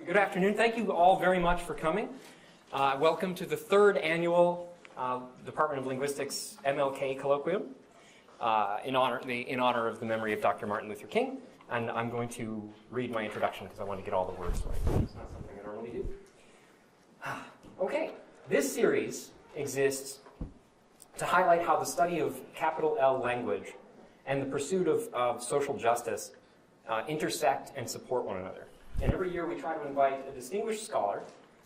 Good afternoon. Thank you all very much for coming. Welcome to the third annual Department of Linguistics MLK Colloquium in honor of the memory of Dr. Martin Luther King. And I'm going to read my introduction because I want to get all the words right. It's not something I normally do. Okay, this series exists to highlight how the study of capital L language and the pursuit of social justice intersect and support one another. And every year we try to invite a distinguished scholar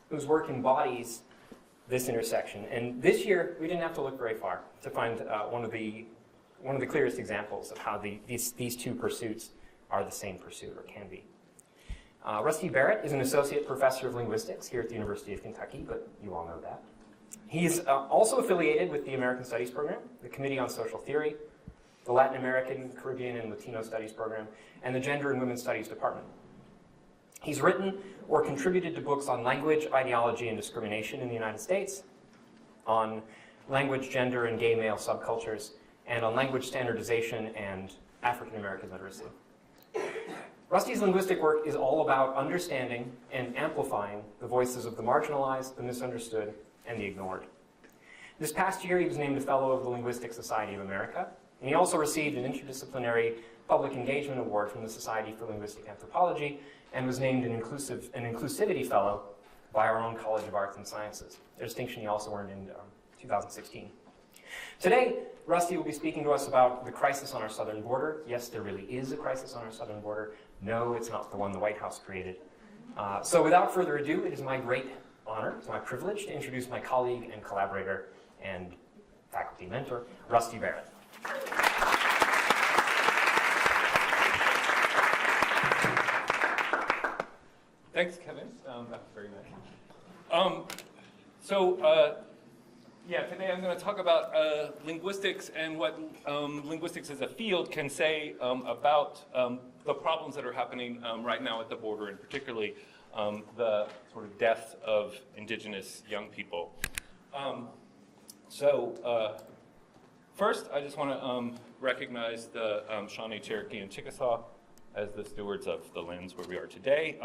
whose work embodies this intersection. And this year we didn't have to look very far to find one of the clearest examples of how these two pursuits are the same pursuit, or can be. Rusty Barrett is an associate professor of linguistics here at the University of Kentucky, but you all know that. He's also affiliated with the American Studies program, the Committee on Social Theory, the Latin American, Caribbean, and Latino Studies program, and the Gender and Women's Studies department. He's written or contributed to books on language, ideology, and discrimination in the United States, on language, gender, and gay male subcultures, and on language standardization and African American literacy. Rusty's linguistic work is all about understanding and amplifying the voices of the marginalized, the misunderstood, and the ignored. This past year, he was named a Fellow of the Linguistic Society of America, and he also received an interdisciplinary public engagement award from the Society for Linguistic Anthropology, and was named an Inclusivity Fellow by our own College of Arts and Sciences, a distinction he also earned in 2016. Today, Rusty will be speaking to us about the crisis on our southern border. Yes, there really is a crisis on our southern border. No, it's not the one the White House created. So without further ado, it is my great honor, it's my privilege to introduce my colleague and collaborator and faculty mentor, Rusty Barrett. Thanks, Kevin. That was very nice. Today I'm going to talk about linguistics and what linguistics as a field can say about the problems that are happening right now at the border, and particularly the sort of death of indigenous young people. First, I just want to recognize the Shawnee, Cherokee, and Chickasaw as the stewards of the lands where we are today.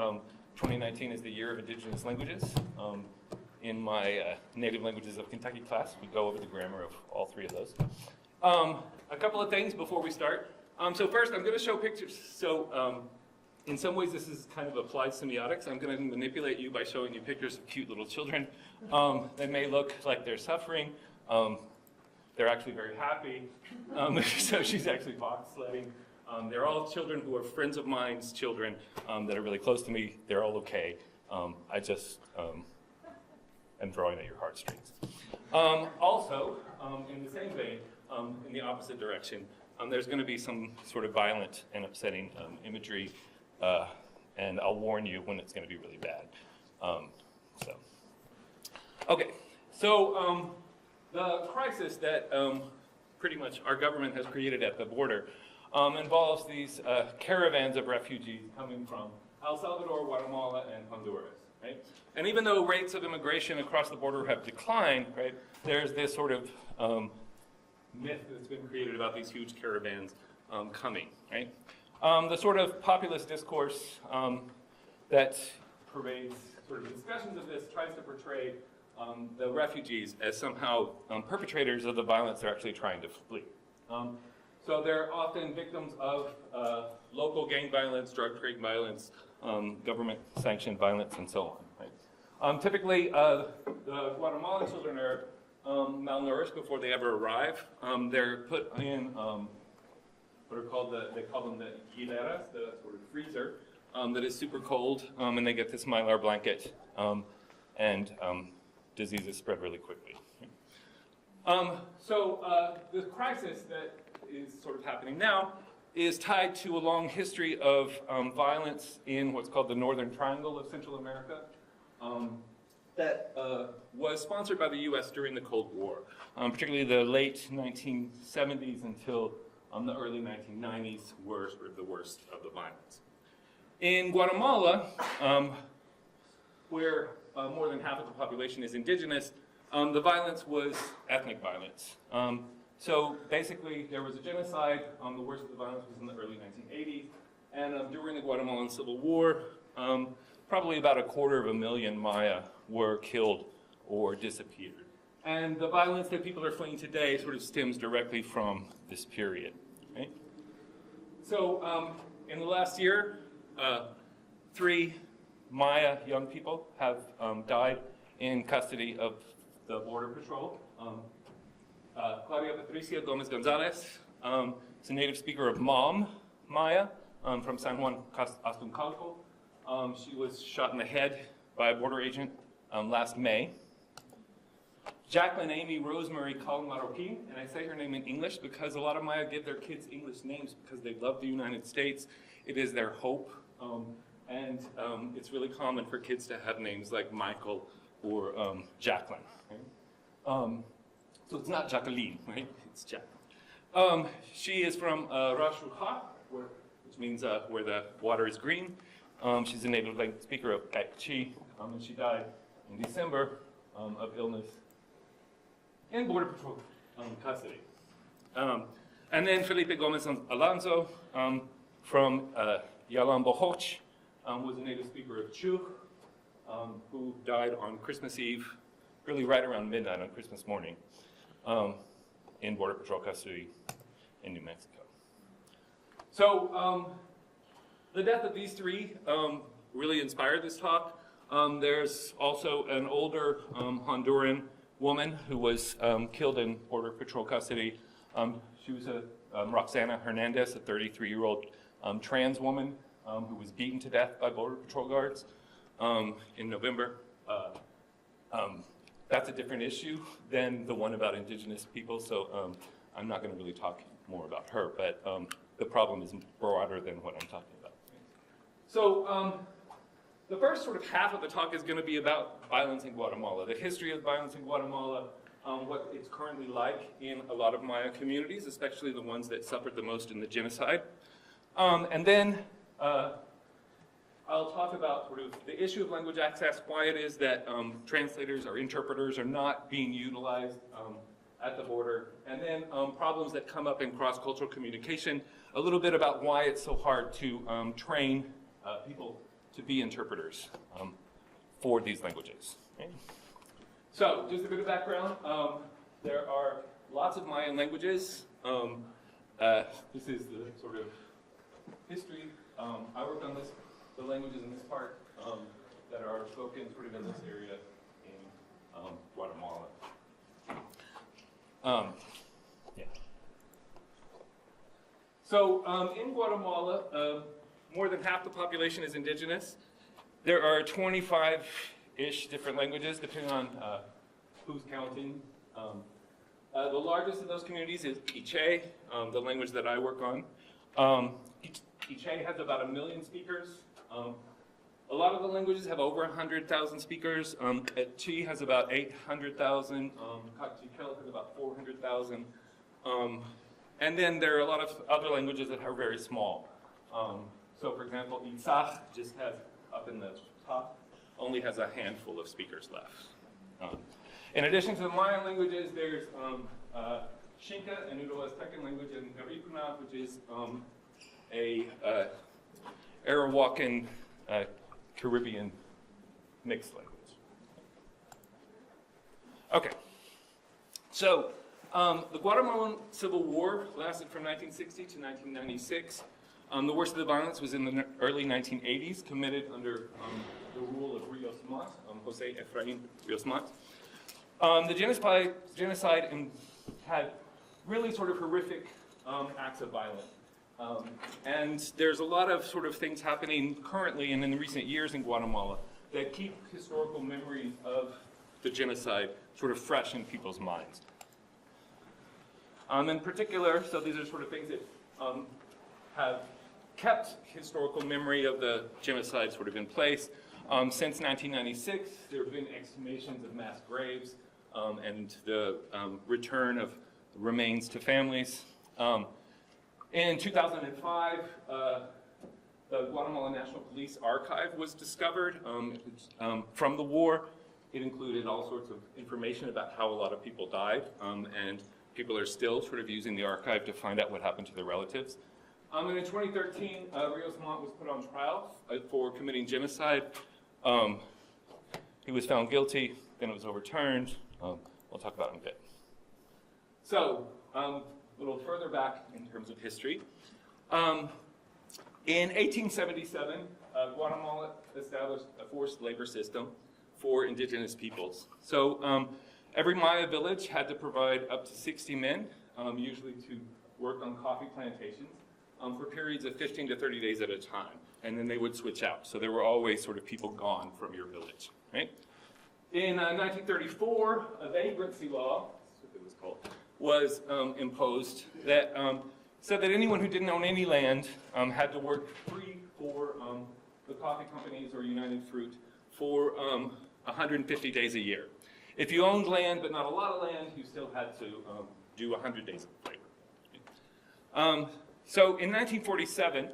2019 is the year of indigenous languages. In my native languages of Kentucky class, we go over the grammar of all three of those. A couple of things before we start. So first, I'm going to show pictures. So in some ways, this is kind of applied semiotics. I'm going to manipulate you by showing you pictures of cute little children. They may look like they're suffering. They're actually very happy. So she's actually box sledding. They're all children who are friends of mine's children that are really close to me. They're all okay. I just am drawing at your heartstrings. Also, in the same vein, in the opposite direction, there's going to be some sort of violent and upsetting imagery, and I'll warn you when it's going to be really bad. So the crisis that pretty much our government has created at the border involves these caravans of refugees coming from El Salvador, Guatemala, and Honduras, right? And even though rates of immigration across the border have declined, right, there's this sort of myth that's been created about these huge caravans coming, right? The sort of populist discourse that pervades sort of discussions of this tries to portray the refugees as somehow perpetrators of the violence they're actually trying to flee. So they're often victims of local gang violence, drug trade violence, government-sanctioned violence, and so on. Right? Typically, the Guatemalan children are malnourished before they ever arrive. They're put in what are called they call them the hileras, the sort of freezer that is super cold, and they get this mylar blanket, and diseases spread really quickly. The crisis that is sort of happening now is tied to a long history of violence in what's called the Northern Triangle of Central America that was sponsored by the U.S. during the Cold War, particularly the late 1970s until the early 1990s were sort of the worst of the violence. In Guatemala, where more than half of the population is indigenous, the violence was ethnic violence. So basically, there was a genocide. The worst of the violence was in the early 1980s. And during the Guatemalan Civil War, probably about 250,000 Maya were killed or disappeared. And the violence that people are fleeing today sort of stems directly from this period. Right? So in the last year, 3 Maya young people have died in custody of the Border Patrol. Claudia Patricia Gomez Gonzalez is a native speaker of Mom Maya from San Juan Astuncalco. She was shot in the head by a border agent last May. Jacqueline Amy Rosemary Colin Marroquin, and I say her name in English because a lot of Maya give their kids English names because they love the United States. It is their hope, and it's really common for kids to have names like Michael or Jacqueline. Right? So it's not Jacqueline, right? It's Jacqueline. She is from Rashuha, which means where the water is green. She's a native speaker of Gaichi, and she died in December of illness in Border Patrol custody. And then Felipe Gomez Alonso from Yalambohoch was a native speaker of Chu, who died on Christmas Eve, really right around midnight on Christmas morning, in Border Patrol custody in New Mexico. So the death of these 3 really inspired this talk. There's also an older Honduran woman who was killed in Border Patrol custody. She was Roxana Hernandez, a 33-year-old trans woman who was beaten to death by Border Patrol guards in November. That's a different issue than the one about indigenous people, so I'm not going to really talk more about her, but the problem is broader than what I'm talking about. So the first sort of half of the talk is going to be about violence in Guatemala, the history of violence in Guatemala, what it's currently like in a lot of Maya communities, especially the ones that suffered the most in the genocide. And then I'll talk about sort of the issue of language access, why it is that translators or interpreters are not being utilized at the border, and then problems that come up in cross-cultural communication, a little bit about why it's so hard to train people to be interpreters for these languages. Okay. So, just a bit of background. There are lots of Mayan languages. This is the sort of history. I worked on the languages in this part that are spoken sort of in this area in Guatemala. Yeah. So in Guatemala, more than half the population is indigenous. There are 25-ish different languages, depending on who's counting. The largest of those communities is Quiché, the language that I work on. Quiché has about 1 million speakers. A lot of the languages have over 100,000 speakers. Chi has about 800,000. Kaqchikel has about 400,000. And then there are a lot of other languages that are very small. So for example, Itzach just has, up in the top, only has a handful of speakers left. In addition to the Mayan languages, there's Xinca, an Uto-Aztecan language, and Garipuna, which is a Arawakan Caribbean mixed language. Okay, so the Guatemalan Civil War lasted from 1960 to 1996. The worst of the violence was in the early 1980s, committed under the rule of Rios Montt, Jose Efrain Rios Montt. The genocide had really sort of horrific acts of violence. And there's a lot of sort of things happening currently and in the recent years in Guatemala that keep historical memories of the genocide sort of fresh in people's minds. In particular, so these are sort of things that have kept historical memory of the genocide sort of in place. Since 1996, there have been exhumations of mass graves and the return of remains to families. In 2005, the Guatemala National Police Archive was discovered from the war. It included all sorts of information about how a lot of people died, and people are still sort of using the archive to find out what happened to their relatives. And in 2013, Rios Montt was put on trial for committing genocide. He was found guilty, then it was overturned. We'll talk about it in a bit. So, a little further back in terms of history. In 1877, Guatemala established a forced labor system for indigenous peoples. So every Maya village had to provide up to 60 men, usually to work on coffee plantations, for periods of 15 to 30 days at a time. And then they would switch out. So there were always sort of people gone from your village, right? In 1934, a vagrancy law, that's what it was called, was imposed that said that anyone who didn't own any land had to work free for the coffee companies or United Fruit for 150 days a year. If you owned land but not a lot of land, you still had to do 100 days of labor. So in 1947,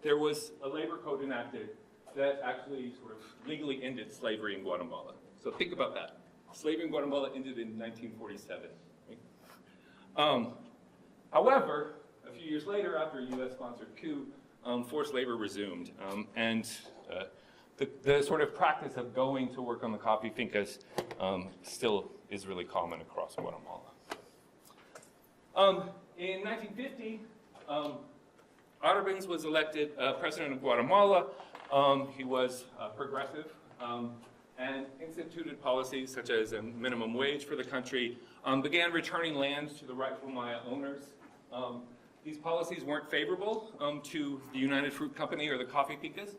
there was a labor code enacted that actually sort of legally ended slavery in Guatemala. So think about that. Slavery in Guatemala ended in 1947. Right? However, a few years later, after a U.S.-sponsored coup, forced labor resumed. And the sort of practice of going to work on the coffee fincas still is really common across Guatemala. In 1950, Arbenz was elected president of Guatemala. He was progressive and instituted policies such as a minimum wage for the country, began returning land to the rightful Maya owners. These policies weren't favorable to the United Fruit Company or the coffee fincas,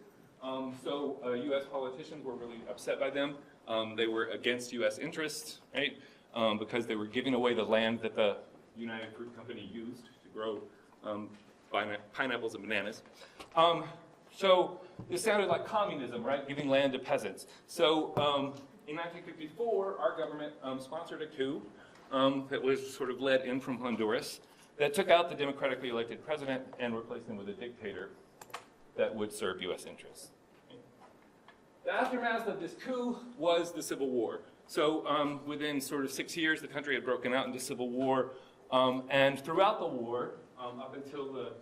so U.S. politicians were really upset by them. They were against U.S. interests, right? Because they were giving away the land that the United Fruit Company used to grow pineapples and bananas. So this sounded like communism, right? Giving land to peasants. So in 1954, our government sponsored a coup that was sort of led in from Honduras that took out the democratically elected president and replaced him with a dictator that would serve U.S. interests. The aftermath of this coup was the Civil War. So within sort of 6 years, the country had broken out into civil war. And throughout the war, up until the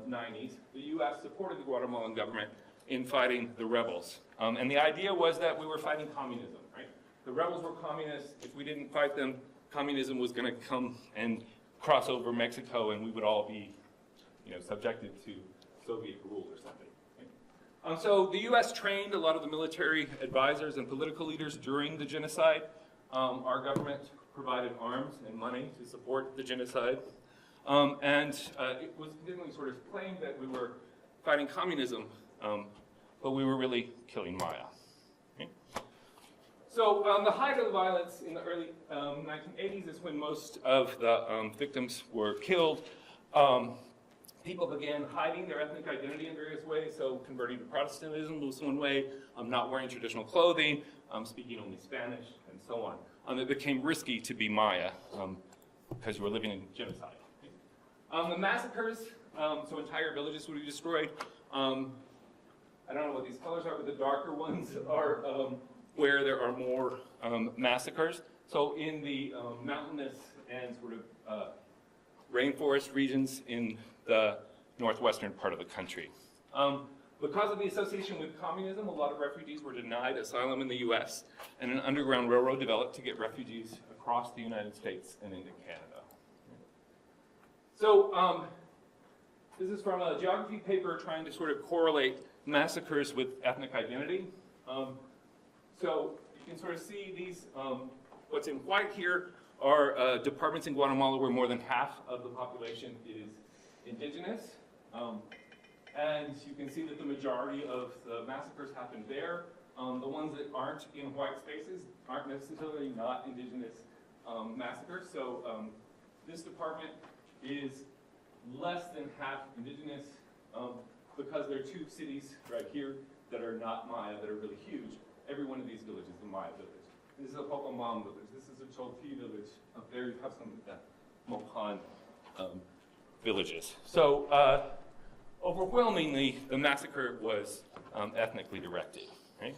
90s, the U.S. supported the Guatemalan government in fighting the rebels. And the idea was that we were fighting communism, right? The rebels were communists. If we didn't fight them, communism was going to come and cross over Mexico, and we would all be, subjected to Soviet rule or something. Right? So the U.S. trained a lot of the military advisors and political leaders during the genocide. Our government provided arms and money to support the genocide. And it was continually sort of claimed that we were fighting communism, but we were really killing Maya. Okay? So the height of the violence in the early 1980s is when most of the victims were killed. People began hiding their ethnic identity in various ways, so converting to Protestantism was one way, not wearing traditional clothing, speaking only Spanish, and so on. It became risky to be Maya because you were living in genocide. The massacres, so entire villages would be destroyed. I don't know what these colors are, but the darker ones are where there are more massacres. So in the mountainous and sort of rainforest regions in the northwestern part of the country. Because of the association with communism, a lot of refugees were denied asylum in the U.S., and an underground railroad developed to get refugees across the United States and into Canada. So this is from a geography paper trying to sort of correlate massacres with ethnic identity. So you can sort of see these, what's in white here are departments in Guatemala where more than half of the population is indigenous. And you can see that the majority of the massacres happened there. The ones that aren't in white spaces aren't necessarily not indigenous massacres. So this department is less than half indigenous because there are two cities right here that are not Maya that are really huge. Every one of these villages is a Maya village. This is a Popomam village. This is a Cholti village. Up there you have some Mopan villages. So overwhelmingly, the massacre was ethnically directed. Right?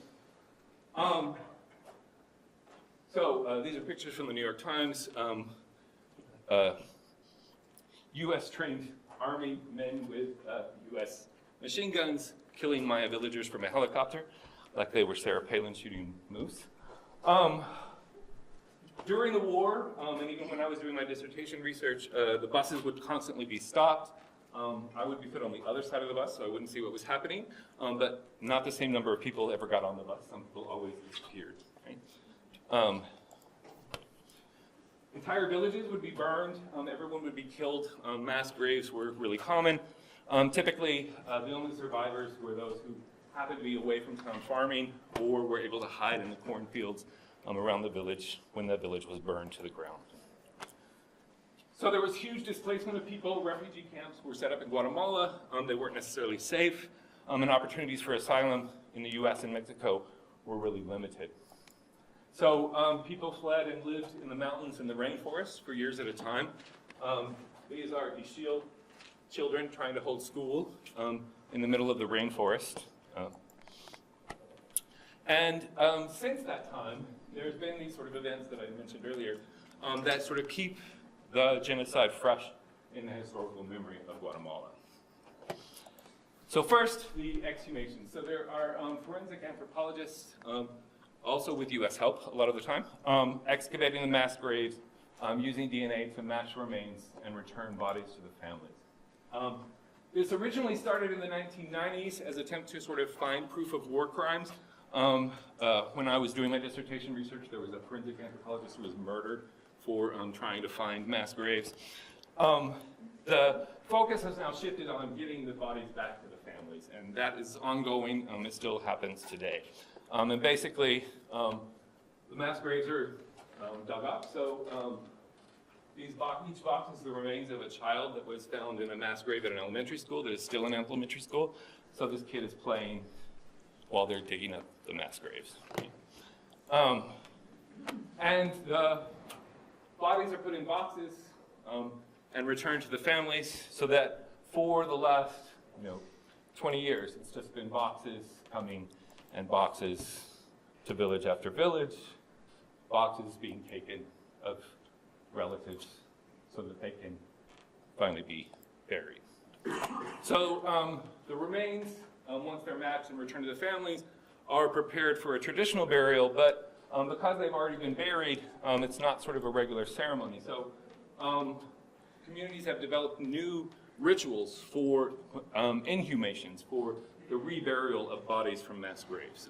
So these are pictures from the New York Times. U.S. trained army men with U.S. machine guns killing Maya villagers from a helicopter, like they were Sarah Palin shooting moose. During the war, and even when I was doing my dissertation research, the buses would constantly be stopped. I would be put on the other side of the bus, so I wouldn't see what was happening, but not the same number of people ever got on the bus. Some people always disappeared. Right? Entire villages would be burned. Everyone would be killed. Mass graves were really common. Typically, the only survivors were those who happened to be away from town farming or were able to hide in the cornfields around the village when the village was burned to the ground. So there was huge displacement of people. Refugee camps were set up in Guatemala. They weren't necessarily safe, and opportunities for asylum in the US and Mexico were really limited. So people fled and lived in the mountains and the rainforests for years at a time. These are Ixil children trying to hold school in the middle of the rainforest. And since that time, there's been these sort of events that I mentioned earlier that sort of keep the genocide fresh in the historical memory of Guatemala. So first, the exhumations. So there are forensic anthropologists, also with US help a lot of the time, excavating the mass graves, using DNA to match remains and return bodies to the families. This originally started in the 1990s as an attempt to sort of find proof of war crimes. When I was doing my dissertation research, there was a forensic anthropologist who was murdered for trying to find mass graves. The focus has now shifted on getting the bodies back to the families, and that is ongoing. It still happens today. And basically, the mass graves are dug up. So each box is the remains of a child that was found in a mass grave at an elementary school that is still an elementary school. So this kid is playing while they're digging up the mass graves. And the bodies are put in boxes and returned to the families, so that for the last 20 years, it's just been boxes coming and boxes to village after village, boxes being taken of relatives so that they can finally be buried. So the remains, once they're matched and returned to the families, are prepared for a traditional burial, but because they've already been buried, it's not sort of a regular ceremony. So communities have developed new rituals for inhumations, for the reburial of bodies from mass graves.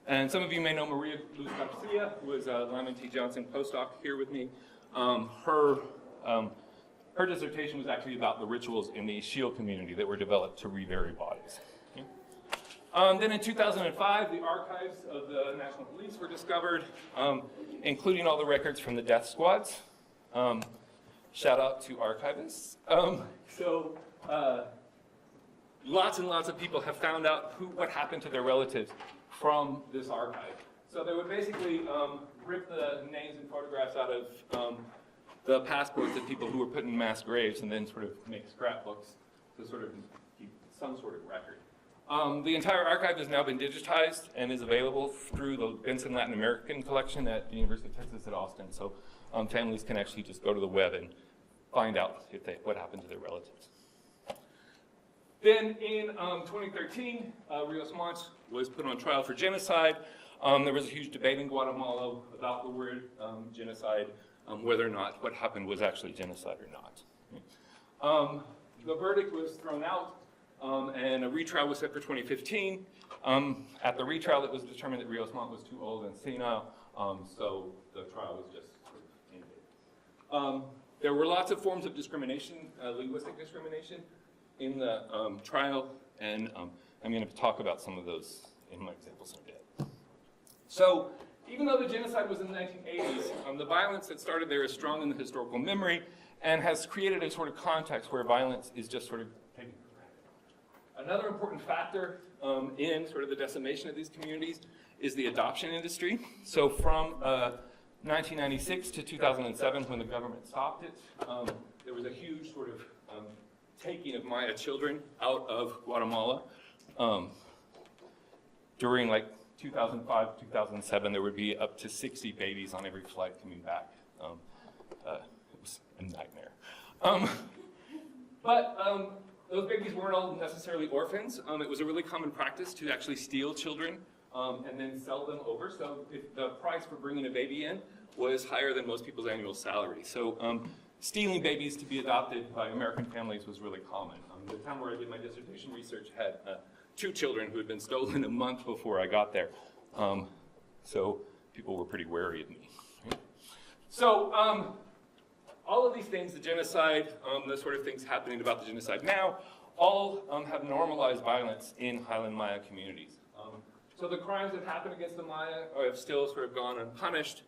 And some of you may know Maria Luz Garcia, who is a Lyman T. Johnson postdoc here with me. Her dissertation was actually about the rituals in the Ixil community that were developed to rebury bodies. Then in 2005, the archives of the National Police were discovered, including all the records from the death squads. Shout out to archivists. Lots and lots of people have found out what happened to their relatives from this archive. So they would basically rip the names and photographs out of the passports of people who were put in mass graves and then sort of make scrapbooks to sort of keep some sort of record. The entire archive has now been digitized and is available through the Benson Latin American collection at the University of Texas at Austin. So families can actually just go to the web and find out what happened to their relatives. Then in 2013, Rios Montt was put on trial for genocide. There was a huge debate in Guatemala about the word genocide, whether or not what happened was actually genocide or not. The verdict was thrown out, and a retrial was set for 2015. At the retrial, it was determined that Rios Montt was too old and senile, so the trial was just sort of ended. There were lots of forms of discrimination, linguistic discrimination, in the trial, and I'm going to talk about some of those in my examples in a bit. So, even though the genocide was in the 1980s, the violence that started there is strong in the historical memory and has created a sort of context where violence is just sort of taken for granted. Another important factor in sort of the decimation of these communities is the adoption industry. So from 1996 to 2007, when the government stopped it, there was a huge sort of taking of Maya children out of Guatemala. During like 2005, 2007, there would be up to 60 babies on every flight coming back. It was a nightmare. But Those babies weren't all necessarily orphans. It was a really common practice to actually steal children and then sell them over. So if the price for bringing a baby in was higher than most people's annual salary. So stealing babies to be adopted by American families was really common. The town where I did my dissertation research had 2 children who had been stolen a month before I got there. So people were pretty wary of me. So all of these things, the genocide, the sort of things happening about the genocide now, all have normalized violence in Highland Maya communities. So the crimes that happen against the Maya have still sort of gone unpunished,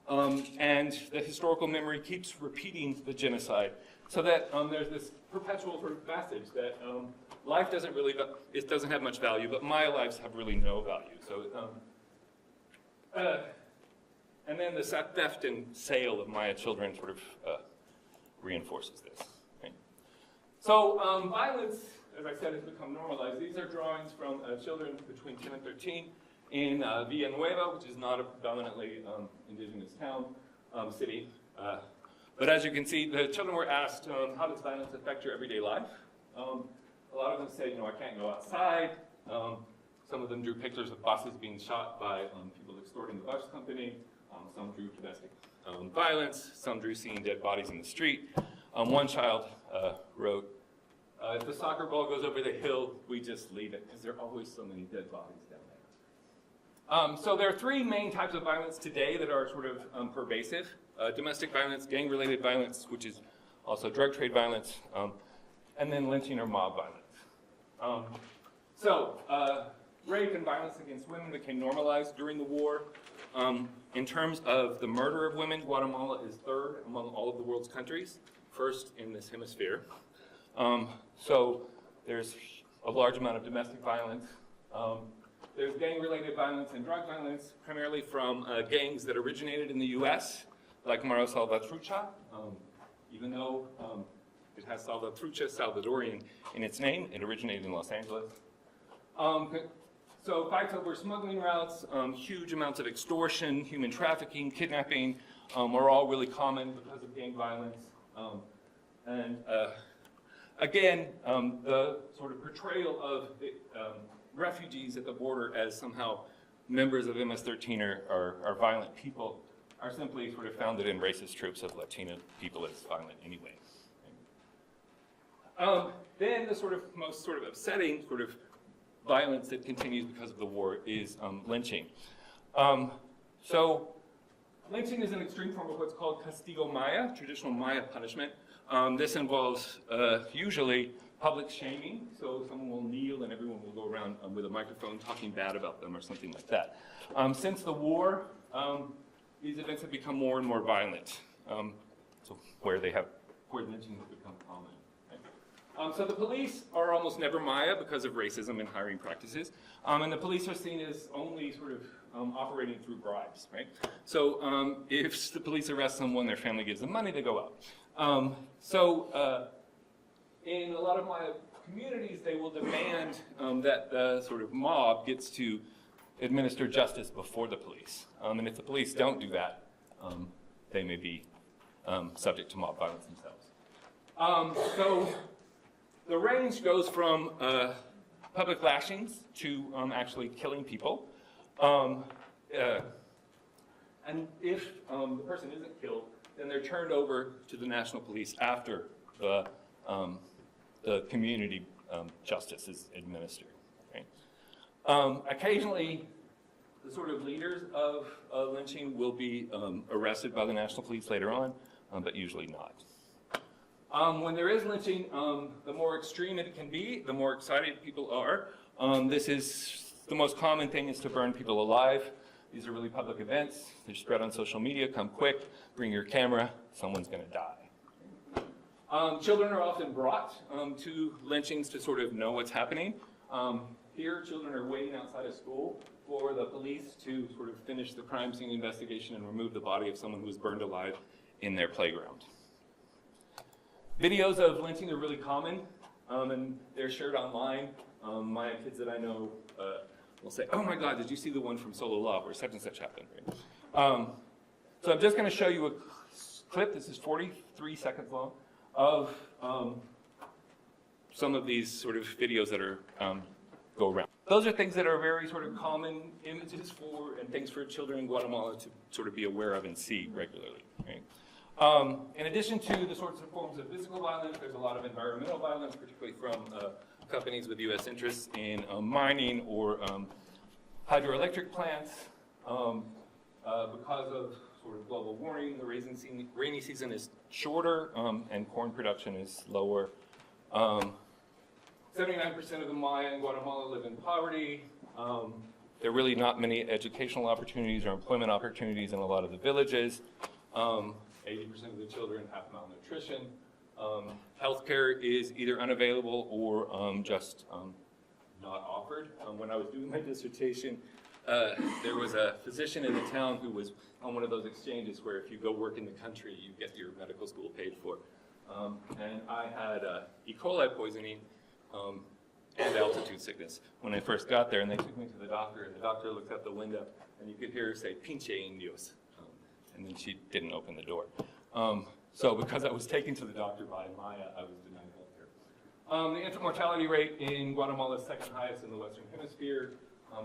and the historical memory keeps repeating the genocide, so that there's this perpetual sort of message that life doesn't really, it doesn't have much value, but Maya lives have really no value. So, and then the theft and sale of Maya children sort of reinforces this. Right? So violence, as I said, has become normalized. These are drawings from children between 10 and 13 in Villanueva, which is not a predominantly indigenous town, city. But as you can see, the children were asked, how does violence affect your everyday life? A lot of them said, I can't go outside. Some of them drew pictures of buses being shot by people extorting the bus company. Some drew domestic violence. Some drew seeing dead bodies in the street. One child wrote, if the soccer ball goes over the hill, we just leave it, because there are always so many dead bodies down there. So there are 3 main types of violence today that are sort of pervasive. Domestic violence, gang-related violence, which is also drug trade violence, and then lynching or mob violence. Rape and violence against women became normalized during the war. In terms of the murder of women, Guatemala is 3rd among all of the world's countries, 1st in this hemisphere. So there's a large amount of domestic violence. There's gang-related violence and drug violence, primarily from gangs that originated in the US, like Maro Salvatrucha, even though it has Salvatrucha, Salvadorian, in its name. It originated in Los Angeles. So fights over smuggling routes, huge amounts of extortion, human trafficking, kidnapping are all really common because of gang violence. Again, the sort of portrayal of refugees at the border as somehow members of MS-13 are violent people are simply sort of founded in racist tropes of Latina people as violent anyway. Then the sort of most sort of upsetting sort of violence that continues because of the war is lynching. So lynching is an extreme form of what's called castigo Maya, traditional Maya punishment. This involves usually public shaming, so someone will kneel and everyone will go around with a microphone talking bad about them or something like that. Since the war, these events have become more and more violent, so where lynching has become common. Right? So the police are almost never Maya because of racism and hiring practices, and the police are seen as only sort of operating through bribes, right? So if the police arrest someone, their family gives them money, they go out. In a lot of Maya communities, they will demand that the sort of mob gets to administer justice before the police. And if the police don't do that, they may be subject to mob violence themselves. So the range goes from public lashings to actually killing people. And if the person isn't killed, then they're turned over to the national police after the community justice is administered. Okay? Occasionally, the sort of leaders of lynching will be arrested by the national police later on, but usually not. When there is lynching, the more extreme it can be, the more excited people are. The most common thing is to burn people alive. These are really public events. They're spread on social media. Come quick, bring your camera, someone's going to die. Children are often brought to lynchings to sort of know what's happening. Here, children are waiting outside of school for the police to sort of finish the crime scene investigation and remove the body of someone who was burned alive in their playground. Videos of lynching are really common, and they're shared online. My kids that I know will say, oh my God, did you see the one from Solo Love where such and such happened? Right? So I'm just going to show you a clip, this is 43 seconds long, of some of these sort of videos that are go around. Those are things that are very sort of common images for and things for children in Guatemala to sort of be aware of and see regularly. Right? In addition to the sorts of forms of physical violence, there's a lot of environmental violence, particularly from companies with U.S. interests in mining or hydroelectric plants. Because of sort of global warming, the rainy season is shorter and corn production is lower. 79% of the Maya in Guatemala live in poverty. There are really not many educational opportunities or employment opportunities in a lot of the villages. 80% of the children have malnutrition. Healthcare is either unavailable or just not offered. When I was doing my dissertation, there was a physician in the town who was on one of those exchanges where if you go work in the country, you get your medical school paid for. And I had E. coli poisoning and altitude sickness when I first got there, and they took me to the doctor, and the doctor looked out the window, and you could hear her say, "Pinche indios," and then she didn't open the door. So because I was taken to the doctor by Maya, I was denied health care. The infant mortality rate in Guatemala is second highest in the Western Hemisphere.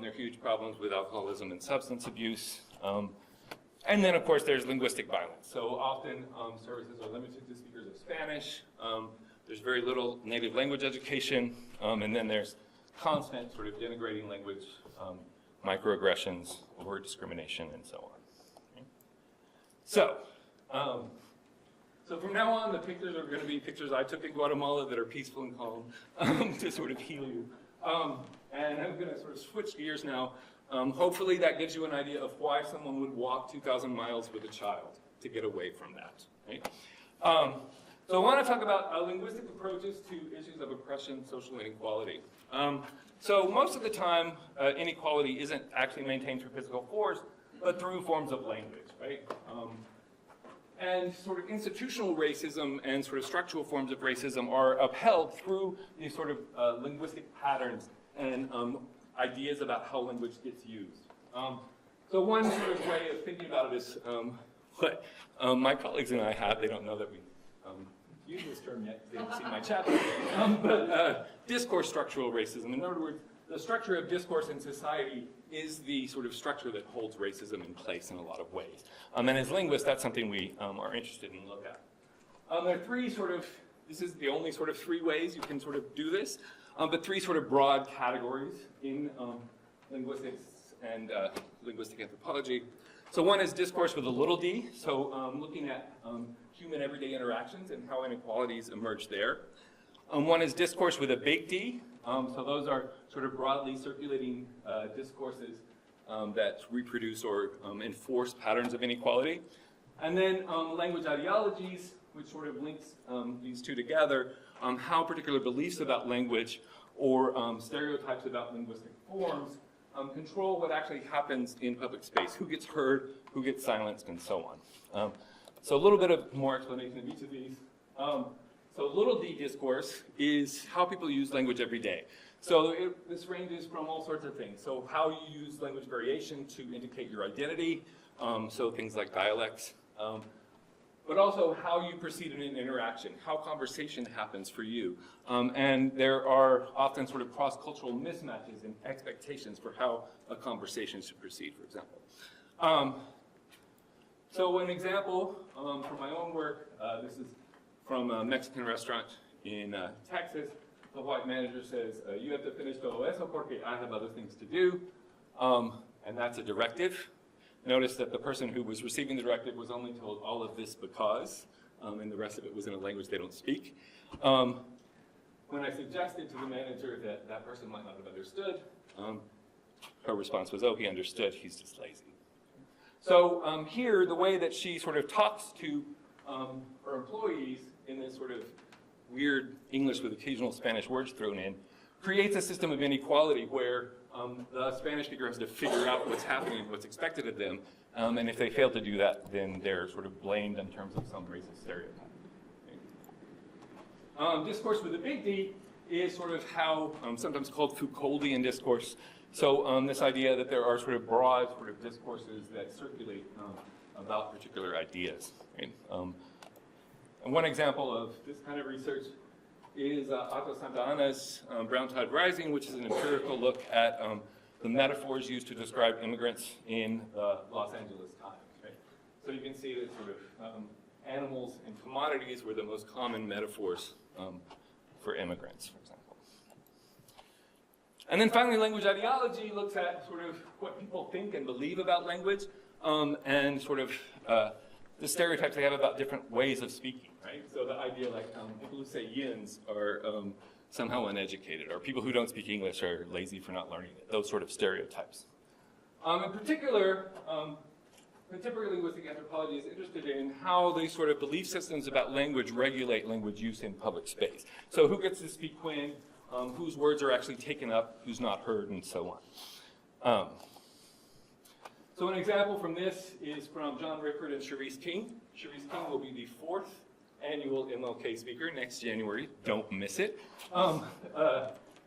There are huge problems with alcoholism and substance abuse. And then, of course, there's linguistic violence. So often services are limited to speakers of Spanish. There's very little native language education. And then there's constant sort of denigrating language, microaggressions, word discrimination, and so on. Okay. So from now on, the pictures are going to be pictures I took in Guatemala that are peaceful and calm to sort of heal you. And I'm going to sort of switch gears now. Hopefully that gives you an idea of why someone would walk 2,000 miles with a child to get away from that. Right? So I want to talk about linguistic approaches to issues of oppression, social inequality. So most of the time, inequality isn't actually maintained through physical force, but through forms of language, right? And sort of institutional racism and sort of structural forms of racism are upheld through these sort of linguistic patterns and ideas about how language gets used. So one sort of way of thinking about it is what my colleagues and I have. They don't know that we use this term yet, they haven't seen my chapter, but discourse structural racism. In other words, the structure of discourse in society is the sort of structure that holds racism in place in a lot of ways. And as linguists, that's something we are interested in look at. There are three sort of, this is the only sort of three ways you can sort of do this, but three sort of broad categories in linguistics and linguistic anthropology. So one is discourse with a little d, so looking at human everyday interactions and how inequalities emerge there. One is discourse with a big D, so those are sort of broadly circulating discourses that reproduce or enforce patterns of inequality. And then language ideologies, which sort of links these two together, how particular beliefs about language or stereotypes about linguistic forms control what actually happens in public space, who gets heard, who gets silenced, and so on. So a little bit of more explanation of each of these. So little d discourse is how people use language every day. So this ranges from all sorts of things. So how you use language variation to indicate your identity, so things like dialects, but also how you proceed in an interaction, how conversation happens for you. And there are often sort of cross-cultural mismatches in expectations for how a conversation should proceed, for example. So an example from my own work, this is from a Mexican restaurant in Texas. The white manager says, you have to finish todo eso porque I have other things to do. And that's a directive. Notice that the person who was receiving the directive was only told all of this because, and the rest of it was in a language they don't speak. When I suggested to the manager that that person might not have understood, her response was, oh, he understood, he's just lazy. So here, the way that she sort of talks to her employees in this sort of weird English with occasional Spanish words thrown in, creates a system of inequality where the Spanish speaker has to figure out what's happening, what's expected of them, and if they fail to do that, then they're sort of blamed in terms of some racist stereotype. Okay. Discourse with a big D is sort of how, sometimes called Foucauldian discourse. So this idea that there are sort of broad sort of discourses that circulate about particular ideas. Right? And one example of this kind of research is Otto Santana's Brown Tide Rising, which is an empirical look at the metaphors used to describe immigrants in the Los Angeles Times. Right? So you can see that sort of animals and commodities were the most common metaphors for immigrants, for example. And then finally, language ideology looks at sort of what people think and believe about language, and sort of the stereotypes they have about different ways of speaking, right? So the idea like people who say yins are somehow uneducated, or people who don't speak English are lazy for not learning it, those sort of stereotypes. In particular, contemporary linguistic anthropology is interested in how these sort of belief systems about language regulate language use in public space. So who gets to speak when, whose words are actually taken up, who's not heard, and so on. So an example from this is from John Rickard and Cherise King. Cherise King will be the 4th annual MLK speaker next January. Don't miss it.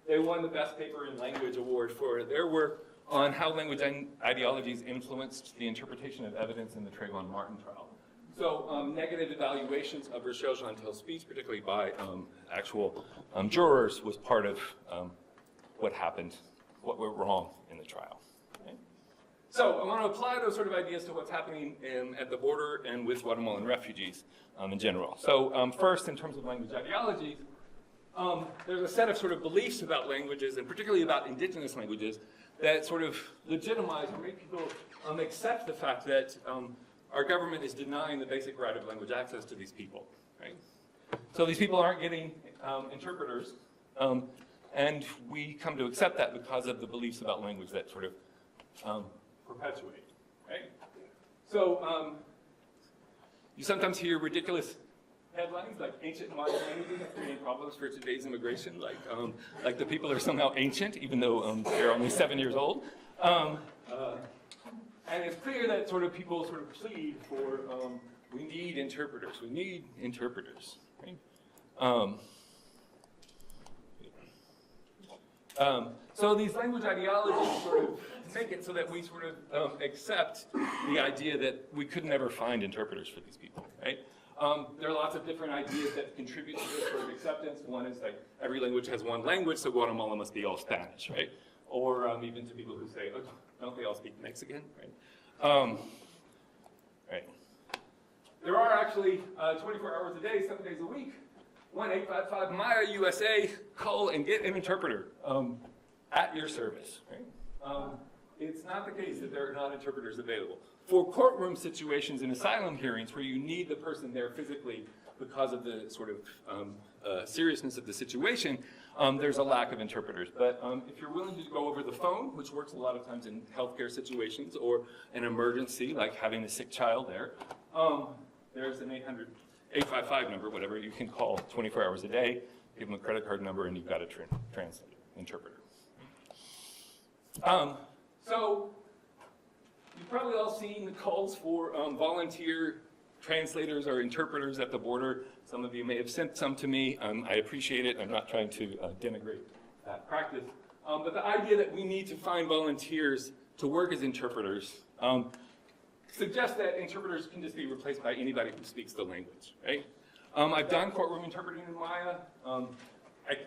They won the Best Paper in Language Award for their work on how language ideologies influenced the interpretation of evidence in the Trayvon Martin trial. So negative evaluations of Rochelle Chantel's speech, particularly by actual jurors, was part of what happened, what went wrong in the trial. Okay? So I want to apply those sort of ideas to what's happening at the border and with Guatemalan refugees in general. So first, in terms of language ideologies, there's a set of sort of beliefs about languages, and particularly about indigenous languages, that sort of legitimize or make people accept the fact that our government is denying the basic right of language access to these people, right? So these people aren't getting interpreters, and we come to accept that because of the beliefs about language that sort of perpetuate, right? So you sometimes hear ridiculous headlines like ancient modern languages are creating problems for today's immigration, like the people are somehow ancient, even though they're only 7 years old. And it's clear that sort of people sort of plead for, we need interpreters, right? So these language ideologies sort of make it so that we sort of accept the idea that we could never find interpreters for these people, right? There are lots of different ideas that contribute to this sort of acceptance. One is like every language has one language, so Guatemala must be all Spanish, right? Or even to people who say, oh, don't they all speak Mexican, right? Right. There are actually 24 hours a day, 7 days a week, 1-855-MAYA-USA, call and get an interpreter at your service, right? It's not the case that there are not interpreters available. For courtroom situations in asylum hearings where you need the person there physically because of the sort of seriousness of the situation, there's a lack of interpreters. But if you're willing to go over the phone, which works a lot of times in healthcare situations or an emergency like having a sick child there, there's an 855 number, whatever, you can call 24 hours a day, give them a credit card number, and you've got a translator, interpreter. So you've probably all seen the calls for volunteer translators or interpreters at the border. Some of you may have sent some to me. I appreciate it. I'm not trying to denigrate that practice. But the idea that we need to find volunteers to work as interpreters suggests that interpreters can just be replaced by anybody who speaks the language, right? I've done courtroom interpreting in Maya.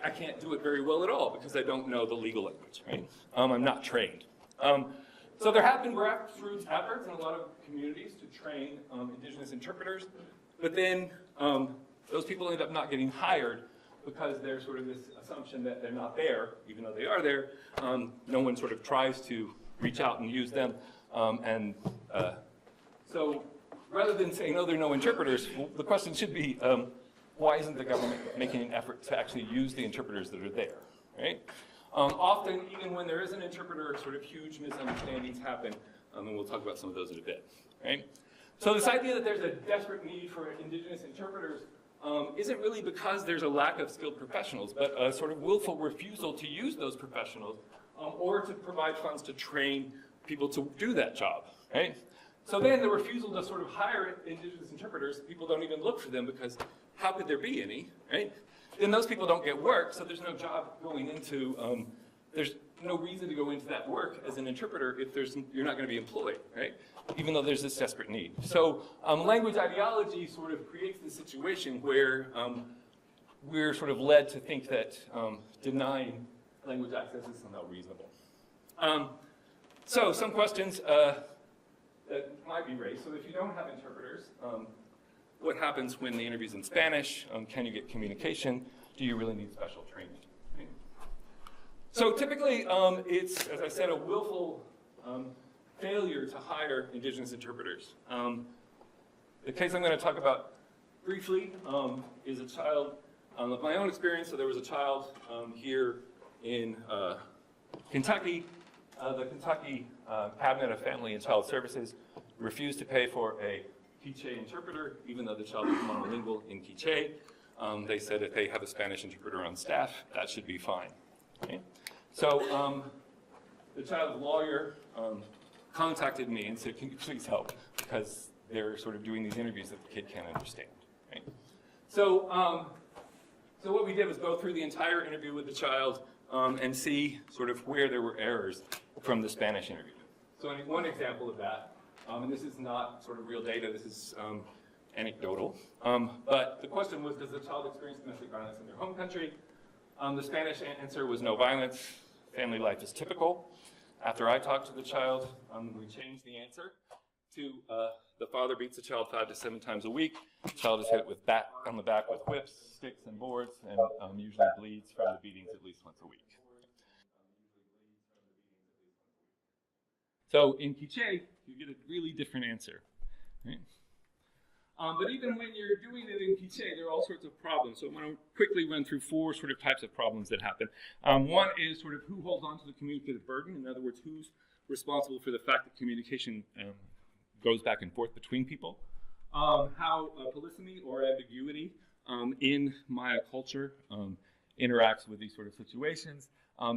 I can't do it very well at all because I don't know the legal language, right? I'm not trained. So there have been grassroots efforts in a lot of communities to train indigenous interpreters, but then those people end up not getting hired because there's sort of this assumption that they're not there, even though they are there. No one sort of tries to reach out and use them. So rather than saying, no, there are no interpreters, the question should be, why isn't the government making an effort to actually use the interpreters that are there, right? Often, even when there is an interpreter, sort of huge misunderstandings happen, and we'll talk about some of those in a bit, right? So this idea that there's a desperate need for indigenous interpreters isn't really because there's a lack of skilled professionals, but a sort of willful refusal to use those professionals or to provide funds to train people to do that job, right? So then the refusal to sort of hire indigenous interpreters, people don't even look for them because how could there be any, right? Then those people don't get work, so there's no job going into, there's no reason to go into that work as an interpreter if you're not going to be employed, right? Even though there's this desperate need. So language ideology sort of creates the situation where we're sort of led to think that denying language access is somehow reasonable. So some questions that might be raised. So if you don't have interpreters, what happens when the interview's in Spanish? Can you get communication? Do you really need special training? Right? So typically, it's, as I said, a willful failure to hire indigenous interpreters. The case I'm going to talk about briefly is a child of my own experience. So there was a child here in Kentucky. The Kentucky Cabinet of Family and Child Services refused to pay for a Quiche interpreter, even though the child was monolingual in Quiche. They said if they have a Spanish interpreter on staff, that should be fine. Okay? So the child's lawyer contacted me and said, can you please help? Because they're sort of doing these interviews that the kid can't understand. Right? So, so what we did was go through the entire interview with the child and see sort of where there were errors from the Spanish interview. So one example of that, and this is not sort of real data, this is anecdotal, but the question was, does the child experience domestic violence in their home country? The Spanish answer was no violence, family life is typical. After I talked to the child, we changed the answer to the father beats the child 5 to 7 times a week. The child is hit with on the back with whips, sticks, and boards, and usually bleeds from the beatings at least once a week. So in Quiche, you get a really different answer. Right? But even when you're doing it in Quiche, there are all sorts of problems. So I'm going to quickly run through 4 sort of types of problems that happen. One is sort of who holds on to the communicative burden. In other words, who's responsible for the fact that communication goes back and forth between people. How polysemy or ambiguity in Maya culture interacts with these sort of situations.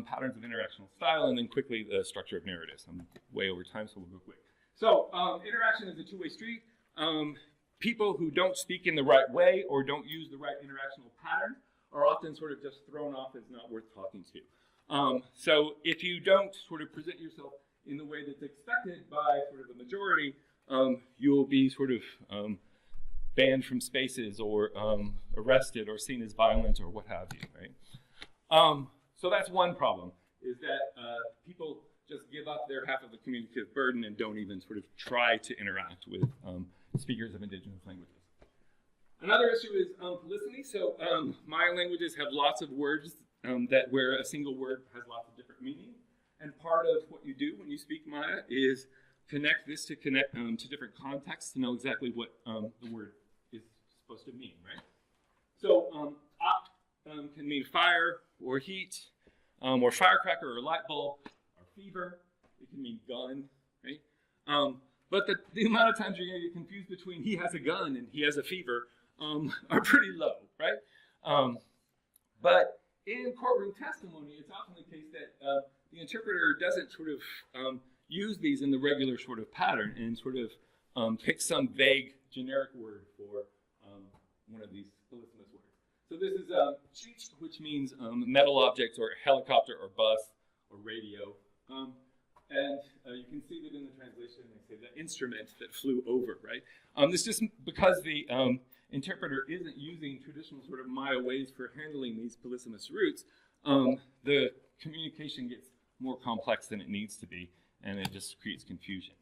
Patterns of interactional style, and then quickly the structure of narratives. I'm way over time, so we'll go quick. So interaction is a two-way street. People who don't speak in the right way or don't use the right interactional pattern are often sort of just thrown off as not worth talking to. So if you don't sort of present yourself in the way that's expected by sort of the majority, you'll be sort of banned from spaces or arrested or seen as violent or what have you, right? So that's one problem, is that people just give up their half of the communicative burden and don't even sort of try to interact with speakers of indigenous languages. Another issue is polysemy. So Maya languages have lots of words where a single word has lots of different meanings. And part of what you do when you speak Maya is connect this to different contexts to know exactly what the word is supposed to mean, right? So can mean fire or heat, or firecracker or light bulb, or fever. It can mean gun, right? But the amount of times you're going to get confused between he has a gun and he has a fever are pretty low, right? But in courtroom testimony, it's often the case that the interpreter doesn't sort of use these in the regular sort of pattern and sort of pick some vague generic word for one of these polysymous words. So this is cheech, which means metal objects or helicopter or bus or radio. And you can see that in the translation, they say the instrument that flew over, right? This is just because the interpreter isn't using traditional sort of Maya ways for handling these polysymous roots, the communication gets more complex than it needs to be, and it just creates confusion.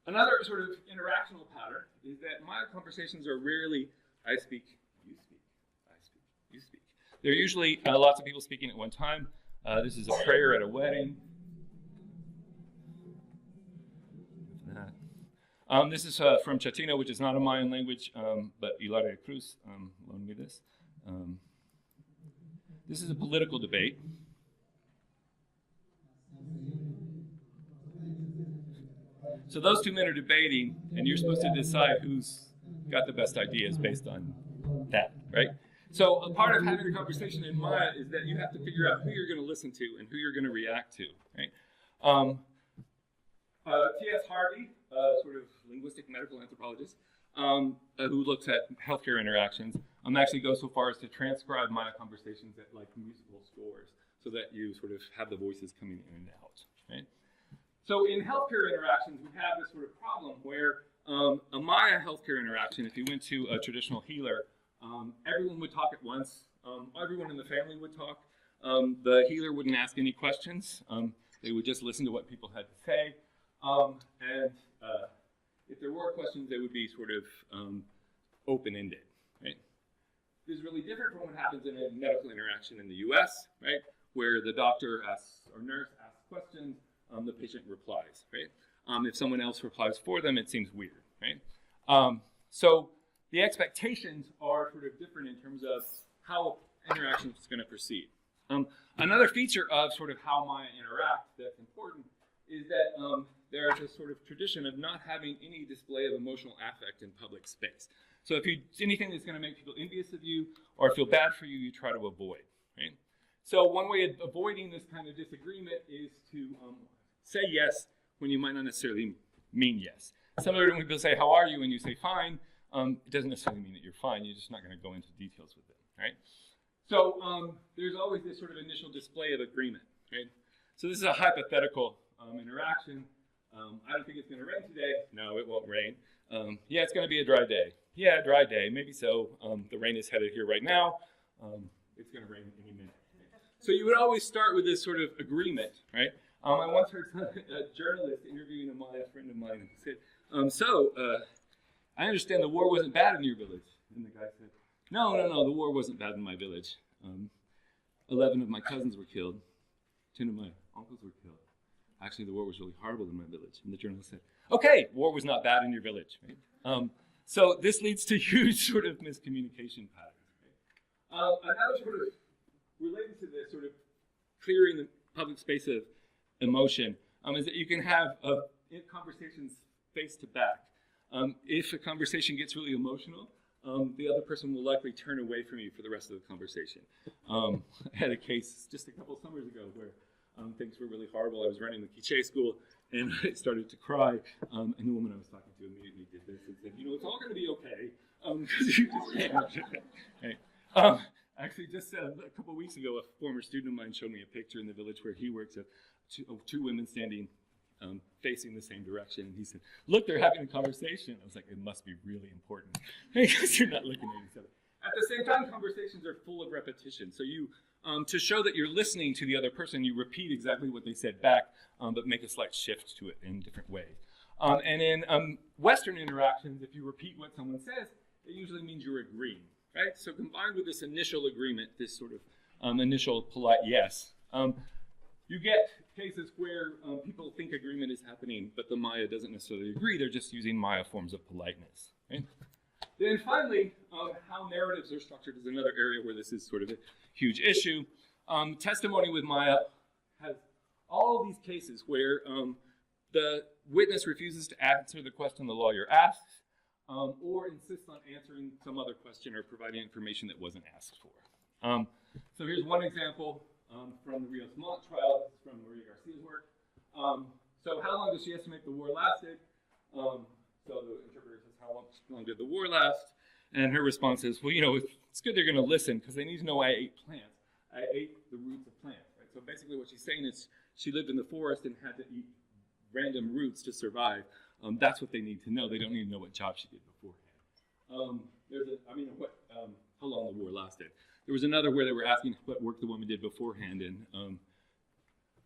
Another sort of interactional pattern is that Maya conversations are rarely I speak, you speak, I speak, you speak. There are usually lots of people speaking at one time. This is a prayer at a wedding. This is from Chatino, which is not a Mayan language, but Hilaria Cruz loaned me this. This is a political debate. So those two men are debating, and you're supposed to decide who's got the best ideas based on that, right? So a part of having a conversation in Maya is that you have to figure out who you're going to listen to and who you're going to react to, right? T.S. Harvey, sort of linguistic medical anthropologist, who looks at healthcare interactions, actually goes so far as to transcribe Maya conversations at like musical scores so that you sort of have the voices coming in and out, right? So in healthcare interactions, we have this sort of problem where a Maya healthcare interaction, if you went to a traditional healer everyone would talk at once. Everyone in the family would talk. The healer wouldn't ask any questions. They would just listen to what people had to say. And if there were questions, they would be sort of open-ended, right? This is really different from what happens in a medical interaction in the US, right? Where the doctor asks or nurse asks questions, the patient replies, right? If someone else replies for them, it seems weird, right? So the expectations are sort of different in terms of how interaction is going to proceed. Another feature of sort of how Maya interact that's important is that there is a sort of tradition of not having any display of emotional affect in public space. So if you anything that's going to make people envious of you or feel bad for you, you try to avoid, right? So one way of avoiding this kind of disagreement is to say yes when you might not necessarily mean yes. Similar to when people say, how are you? And you say, fine, it doesn't necessarily mean that you're fine. You're just not going to go into details with it, right? So there's always this sort of initial display of agreement, right? So this is a hypothetical interaction. I don't think it's going to rain today. No, it won't rain. Yeah, it's going to be a dry day. Yeah, dry day. Maybe so. The rain is headed here right now. It's going to rain any minute. So you would always start with this sort of agreement, right? I once heard a journalist interviewing a Maya friend of mine who said, I understand the war wasn't bad in your village. And the guy said, no, the war wasn't bad in my village. 11 of my cousins were killed. 10 of my uncles were killed. Actually, the war was really horrible in my village. And the journalist said, okay, war was not bad in your village. Right? So this leads to huge sort of miscommunication patterns. Right? Another sort of related to this sort of clearing the public space of emotion is that you can have conversations face to back. If a conversation gets really emotional, the other person will likely turn away from you for the rest of the conversation. I had a case just a couple summers ago where things were really horrible. I was running the Quiche school, and I started to cry, and the woman I was talking to immediately did this and said, it's all going to be okay, because you just can't. Actually, just a couple weeks ago, a former student of mine showed me a picture in the village where he works of two women standing facing the same direction. And he said, look, they're having a conversation. I was like, it must be really important because you're not looking at each other. At the same time, conversations are full of repetition. So you, to show that you're listening to the other person, you repeat exactly what they said back, but make a slight shift to it in different ways. And in Western interactions, if you repeat what someone says, it usually means you're agreeing. Right? So combined with this initial agreement, this sort of initial polite yes, you get cases where people think agreement is happening, but the Maya doesn't necessarily agree. They're just using Maya forms of politeness. Right? Then finally, how narratives are structured is another area where this is sort of a huge issue. Testimony with Maya has all these cases where the witness refuses to answer the question the lawyer asks, or insists on answering some other question or providing information that wasn't asked for. So here's one example from the Rios Montt trial. This is from Maria Garcia's work. So how long does she estimate the war lasted? So the interpreter says, how long did the war last? And her response is, well, it's good they're going to listen because they need to know I ate plants. I ate the roots of plants. Right? So basically what she's saying is she lived in the forest and had to eat random roots to survive. That's what they need to know. They don't need to know what job she did beforehand. How long the war lasted. There was another where they were asking what work the woman did beforehand, and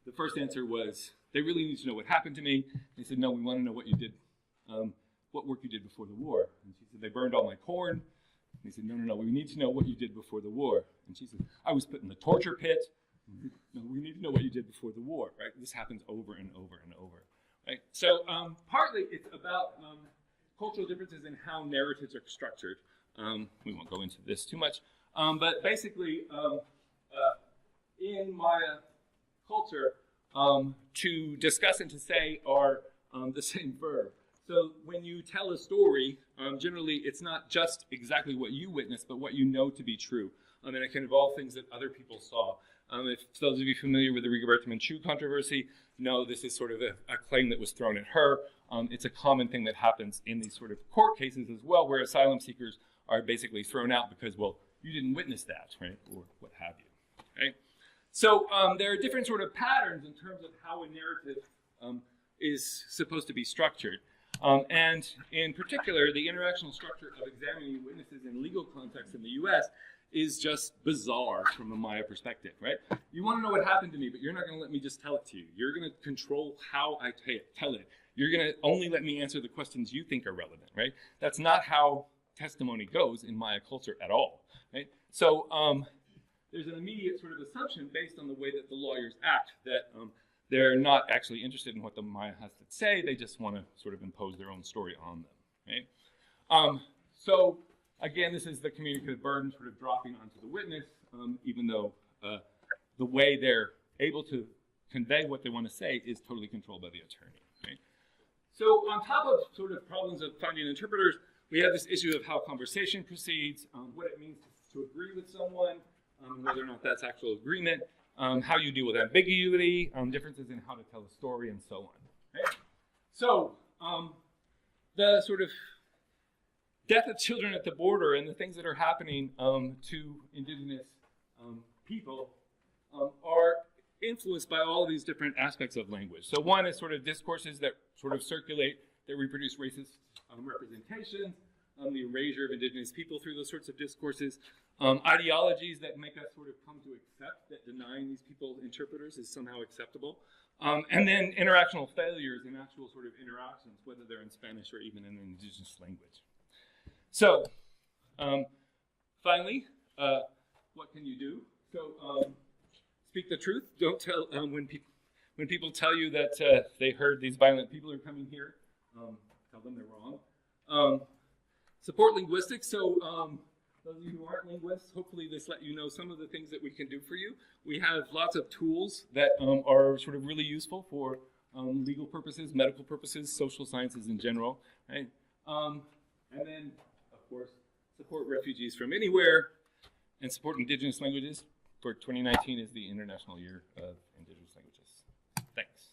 the first answer was, they really need to know what happened to me. They said, no, we want to know what you did, what work you did before the war. And she said, they burned all my corn. And they said, no, we need to know what you did before the war. And she said, I was put in the torture pit. No, we need to know what you did before the war, right? This happens over and over and over. Right? So partly it's about cultural differences in how narratives are structured. We won't go into this too much. But basically, in Maya culture, to discuss and to say are the same verb. So when you tell a story, generally it's not just exactly what you witnessed, but what you know to be true. And it can involve things that other people saw. If those of you familiar with the Rigoberta Menchú controversy, know this is sort of a claim that was thrown at her. It's a common thing that happens in these sort of court cases as well, where asylum seekers are basically thrown out because, well, you didn't witness that, right, or what have you, right? So there are different sort of patterns in terms of how a narrative is supposed to be structured. And in particular, the interactional structure of examining witnesses in legal context in the US is just bizarre from a Maya perspective, right? You want to know what happened to me, but you're not going to let me just tell it to you. You're going to control how I tell it. You're going to only let me answer the questions you think are relevant, right? That's not how testimony goes in Maya culture at all, right? So there's an immediate sort of assumption based on the way that the lawyers act that they're not actually interested in what the Maya has to say. They just want to sort of impose their own story on them, right? So again, this is the communicative burden sort of dropping onto the witness, even though the way they're able to convey what they want to say is totally controlled by the attorney, right? So on top of sort of problems of finding interpreters, we have this issue of how conversation proceeds, what it means to agree with someone, whether or not that's actual agreement, how you deal with ambiguity, differences in how to tell a story, and so on. Right? So the sort of death of children at the border and the things that are happening to indigenous people are influenced by all of these different aspects of language. So one is sort of discourses that sort of circulate, that reproduce racist representations, the erasure of indigenous people through those sorts of discourses, ideologies that make us sort of come to accept that denying these people interpreters is somehow acceptable, and then interactional failures in actual sort of interactions, whether they're in Spanish or even in an indigenous language. So, finally, what can you do? So, speak the truth. Don't tell when people tell you that they heard these violent people are coming here. Tell them they're wrong. Support linguistics. So, those of you who aren't linguists, hopefully this let you know some of the things that we can do for you. We have lots of tools that are sort of really useful for legal purposes, medical purposes, social sciences in general. Right? And then, of course, support refugees from anywhere and support indigenous languages. For 2019 is the International Year of Indigenous Languages. Thanks.